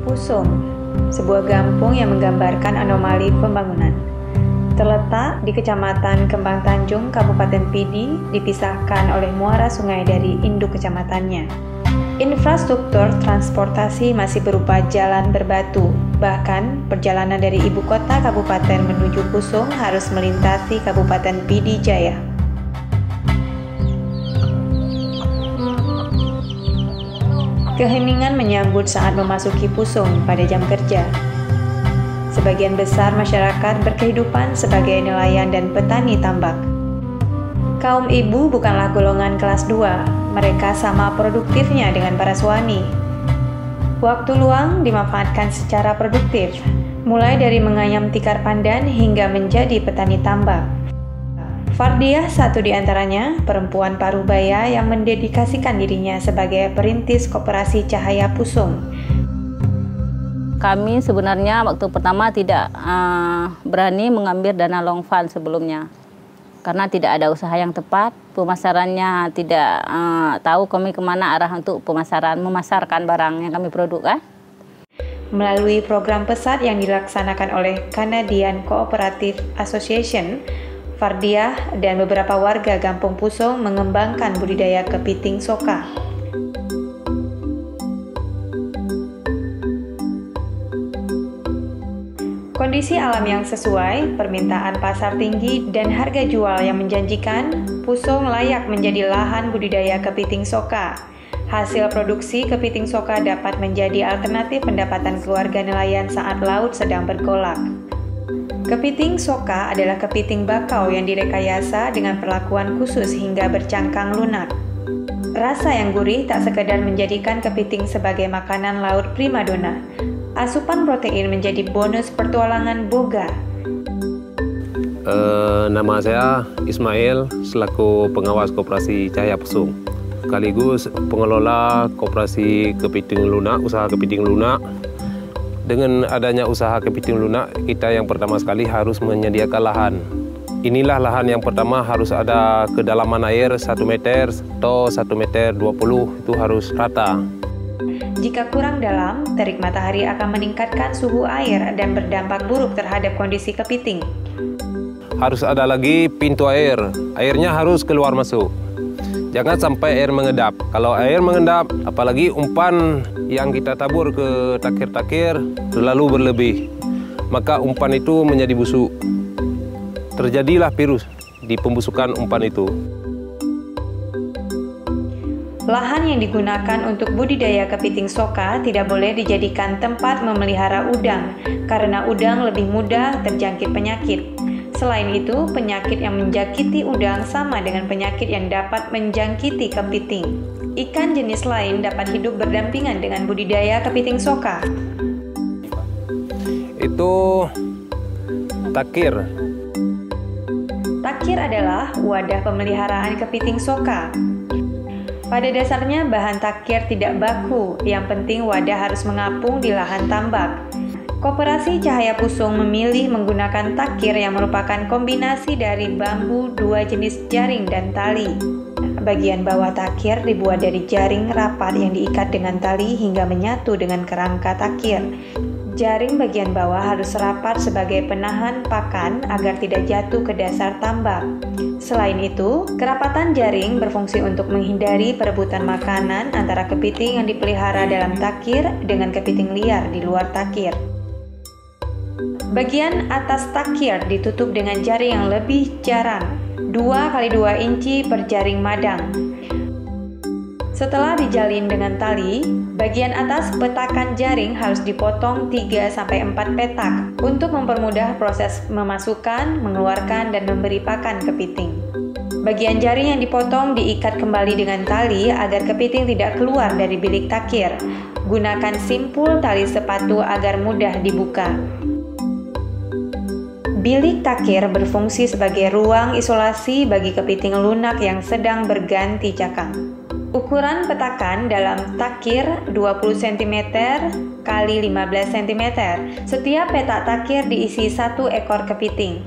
Pusung, sebuah kampung yang menggambarkan anomali pembangunan. Terletak di Kecamatan Kembang Tanjung, Kabupaten Pidi, dipisahkan oleh muara sungai dari induk kecamatannya. Infrastruktur transportasi masih berupa jalan berbatu. Bahkan, perjalanan dari ibu kota kabupaten menuju Pusung harus melintasi Kabupaten Pidi Jaya. Keheningan menyambut saat memasuki Pusung pada jam kerja. Sebagian besar masyarakat berkehidupan sebagai nelayan dan petani tambak. Kaum ibu bukanlah golongan kelas 2, mereka sama produktifnya dengan para suami. Waktu luang dimanfaatkan secara produktif, mulai dari menganyam tikar pandan hingga menjadi petani tambak. Fardiah satu di antaranya, perempuan parubaya yang mendedikasikan dirinya sebagai perintis koperasi Cahaya Pusung. Kami sebenarnya waktu pertama tidak berani mengambil dana long fund sebelumnya. Karena tidak ada usaha yang tepat, pemasarannya tidak tahu kami kemana arah untuk memasarkan barang yang kami produk. Melalui program pesat yang dilaksanakan oleh Canadian Cooperative Association, Fardiah dan beberapa warga Kampung Pusung mengembangkan budidaya kepiting soka. Kondisi alam yang sesuai, permintaan pasar tinggi, dan harga jual yang menjanjikan, Pusung layak menjadi lahan budidaya kepiting soka. Hasil produksi kepiting soka dapat menjadi alternatif pendapatan keluarga nelayan saat laut sedang bergolak. Kepiting soka adalah kepiting bakau yang direkayasa dengan perlakuan khusus hingga bercangkang lunak. Rasa yang gurih tak sekedar menjadikan kepiting sebagai makanan laut primadona. Asupan protein menjadi bonus pertualangan boga. Nama saya Ismail, selaku pengawas koperasi Cahaya Pusung. Sekaligus pengelola koperasi kepiting lunak, usaha kepiting lunak. Dengan adanya usaha kepiting lunak, kita yang pertama sekali harus menyediakan lahan. Inilah lahan yang pertama, harus ada kedalaman air 1 meter atau 1,20 meter, itu harus rata. Jika kurang dalam, terik matahari akan meningkatkan suhu air dan berdampak buruk terhadap kondisi kepiting. Harus ada lagi pintu air, airnya harus keluar masuk. Jangan sampai air mengendap. Kalau air mengendap, apalagi umpan yang kita tabur ke takir-takir terlalu berlebih, maka umpan itu menjadi busuk. Terjadilah virus di pembusukan umpan itu. Lahan yang digunakan untuk budidaya kepiting soka tidak boleh dijadikan tempat memelihara udang, karena udang lebih mudah terjangkit penyakit. Selain itu, penyakit yang menjangkiti udang sama dengan penyakit yang dapat menjangkiti kepiting. Ikan jenis lain dapat hidup berdampingan dengan budidaya kepiting soka. Itu takir. Takir adalah wadah pemeliharaan kepiting soka. Pada dasarnya bahan takir tidak baku, yang penting wadah harus mengapung di lahan tambak. Koperasi Cahaya Pusung memilih menggunakan takir yang merupakan kombinasi dari bambu 2 jenis jaring dan tali. Bagian bawah takir dibuat dari jaring rapat yang diikat dengan tali hingga menyatu dengan kerangka takir. Jaring bagian bawah harus rapat sebagai penahan pakan agar tidak jatuh ke dasar tambak. Selain itu, kerapatan jaring berfungsi untuk menghindari perebutan makanan antara kepiting yang dipelihara dalam takir dengan kepiting liar di luar takir. Bagian atas takir ditutup dengan jaring yang lebih jarang, 2 x 2 inci per jaring madang. Setelah dijalin dengan tali, bagian atas petakan jaring harus dipotong 3-4 petak untuk mempermudah proses memasukkan, mengeluarkan, dan memberi pakan kepiting. Bagian jaring yang dipotong diikat kembali dengan tali agar kepiting tidak keluar dari bilik takir. Gunakan simpul tali sepatu agar mudah dibuka. Bilik takir berfungsi sebagai ruang isolasi bagi kepiting lunak yang sedang berganti cakang. Ukuran petakan dalam takir 20 cm x 15 cm. Setiap petak takir diisi 1 ekor kepiting.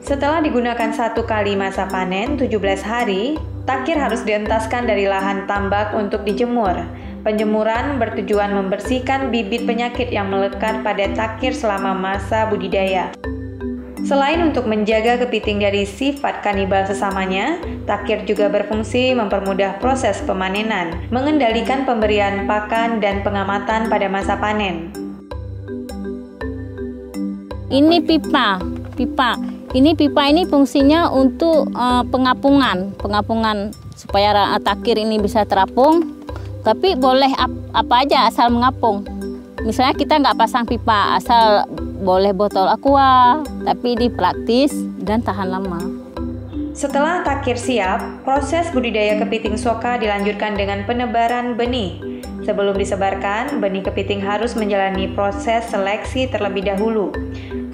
Setelah digunakan 1 kali masa panen 17 hari, takir harus dientaskan dari lahan tambak untuk dijemur. Penjemuran bertujuan membersihkan bibit penyakit yang melekat pada takir selama masa budidaya. Selain untuk menjaga kepiting dari sifat kanibal sesamanya, takir juga berfungsi mempermudah proses pemanenan, mengendalikan pemberian pakan dan pengamatan pada masa panen. Ini pipa. Ini pipa ini fungsinya untuk pengapungan supaya takir ini bisa terapung. Tapi boleh apa aja asal mengapung. Misalnya kita nggak pasang pipa, asal boleh botol aqua, tapi dipraktis dan tahan lama. Setelah takir siap, proses budidaya kepiting soka dilanjutkan dengan penebaran benih. Sebelum disebarkan, benih kepiting harus menjalani proses seleksi terlebih dahulu.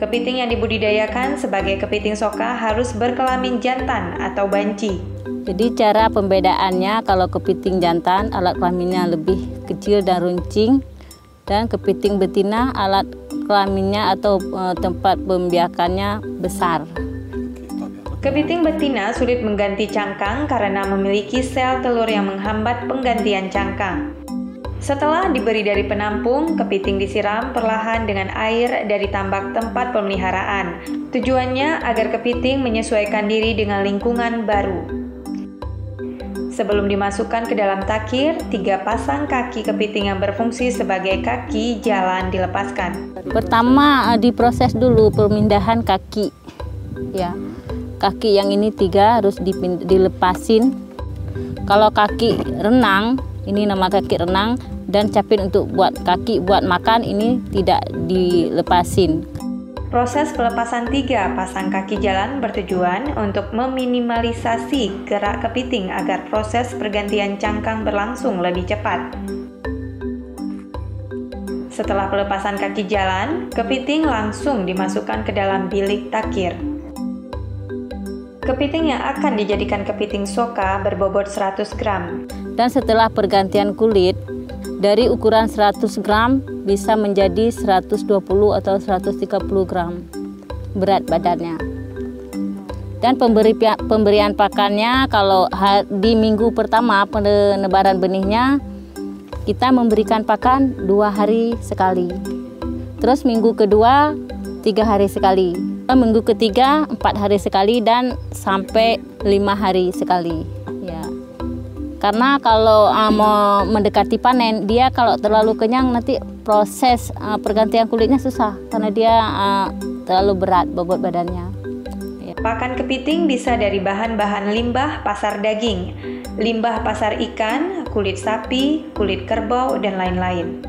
Kepiting yang dibudidayakan sebagai kepiting soka harus berkelamin jantan atau banci. Jadi cara pembedaannya, kalau kepiting jantan alat kelaminnya lebih kecil dan runcing, dan kepiting betina alat kelaminnya atau tempat pembiakannya besar. Kepiting betina sulit mengganti cangkang karena memiliki sel telur yang menghambat penggantian cangkang. Setelah diberi dari penampung, kepiting disiram perlahan dengan air dari tambak tempat pemeliharaan. Tujuannya agar kepiting menyesuaikan diri dengan lingkungan baru. Sebelum dimasukkan ke dalam takir, 3 pasang kaki kepiting yang berfungsi sebagai kaki jalan dilepaskan. Pertama diproses dulu pemindahan kaki. Ya, kaki yang ini 3 harus dilepasin. Kalau kaki renang, ini nama kaki renang, dan capit untuk buat kaki buat makan ini tidak dilepasin. Proses pelepasan 3 pasang kaki jalan bertujuan untuk meminimalisasi gerak kepiting agar proses pergantian cangkang berlangsung lebih cepat. Setelah pelepasan kaki jalan, kepiting langsung dimasukkan ke dalam bilik takir. Kepiting yang akan dijadikan kepiting soka berbobot 100 gram. Dan setelah pergantian kulit, dari ukuran 100 gram bisa menjadi 120 atau 130 gram berat badannya. Dan pemberian pakannya, kalau di minggu pertama penebaran benihnya, kita memberikan pakan 2 hari sekali. Terus minggu kedua 3 hari sekali. Minggu ketiga 4 hari sekali dan sampai 5 hari sekali. Karena kalau mau mendekati panen, dia kalau terlalu kenyang nanti proses pergantian kulitnya susah karena dia terlalu berat bobot badannya. Pakan kepiting bisa dari bahan-bahan limbah pasar daging, limbah pasar ikan, kulit sapi, kulit kerbau, dan lain-lain.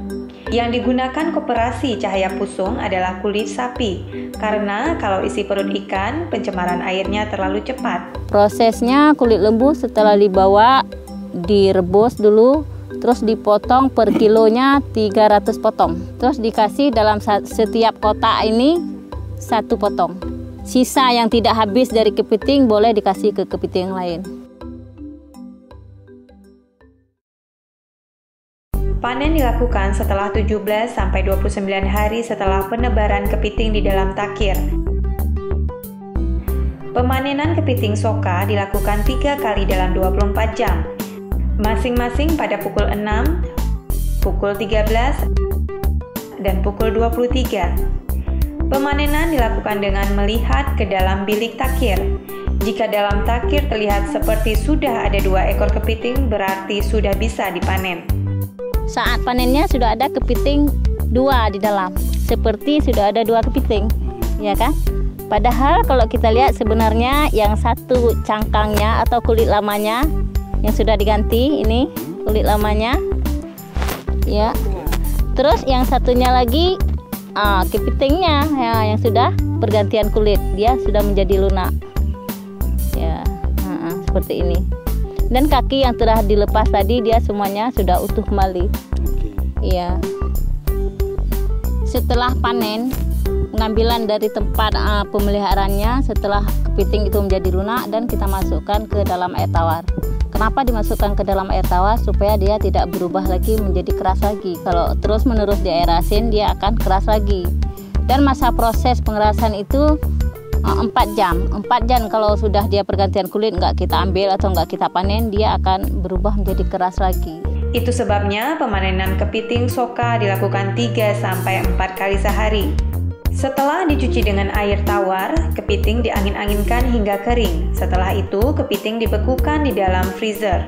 Yang digunakan koperasi Cahaya Pusung adalah kulit sapi, karena kalau isi perut ikan, pencemaran airnya terlalu cepat. Prosesnya kulit lembu setelah dibawa, direbus dulu, terus dipotong per kilonya 300 potong. Terus dikasih dalam setiap kotak ini 1 potong. Sisa yang tidak habis dari kepiting boleh dikasih ke kepiting yang lain. Panen dilakukan setelah 17-29 hari setelah penebaran kepiting di dalam takir. Pemanenan kepiting soka dilakukan 3 kali dalam 24 jam. Masing-masing pada pukul 6, pukul 13, dan pukul 23. Pemanenan dilakukan dengan melihat ke dalam bilik takir. Jika dalam takir terlihat seperti sudah ada 2 ekor kepiting, berarti sudah bisa dipanen. Saat panennya sudah ada kepiting 2 di dalam, seperti sudah ada 2 kepiting, ya kan? Padahal kalau kita lihat sebenarnya yang satu cangkangnya atau kulit lamanya yang sudah diganti, ini kulit lamanya ya. Terus yang satunya lagi kepitingnya ya, yang sudah pergantian kulit, dia sudah menjadi lunak ya, seperti ini. Dan kaki yang telah dilepas tadi dia semuanya sudah utuh kembali. Iya. Setelah panen, pengambilan dari tempat pemeliharaannya, setelah kepiting itu menjadi lunak, dan kita masukkan ke dalam air tawar. Kenapa dimasukkan ke dalam air tawar? Supaya dia tidak berubah lagi menjadi keras lagi. Kalau terus menerus di air asin, dia akan keras lagi. Dan masa proses pengerasan itu 4 jam. 4 jam kalau sudah dia pergantian kulit, nggak kita ambil atau nggak kita panen, dia akan berubah menjadi keras lagi. Itu sebabnya pemanenan kepiting soka dilakukan 3-4 kali sehari. Setelah dicuci dengan air tawar, kepiting diangin-anginkan hingga kering. Setelah itu, kepiting dibekukan di dalam freezer.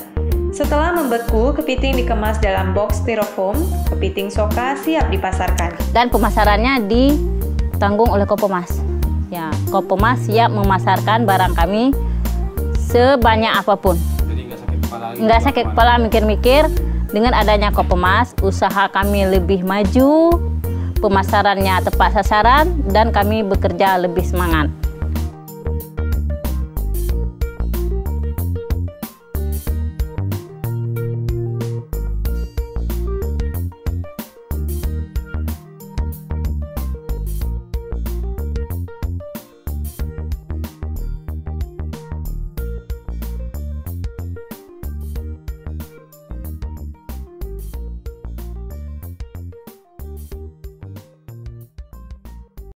Setelah membeku, kepiting dikemas dalam box styrofoam. Kepiting soka siap dipasarkan. Dan pemasarannya ditanggung oleh Kopomas. Ya, Kopomas siap memasarkan barang kami sebanyak apapun. Jadi nggak sakit kepala mikir-mikir. Dengan adanya Kopomas, usaha kami lebih maju, pemasarannya tepat sasaran, dan kami bekerja lebih semangat.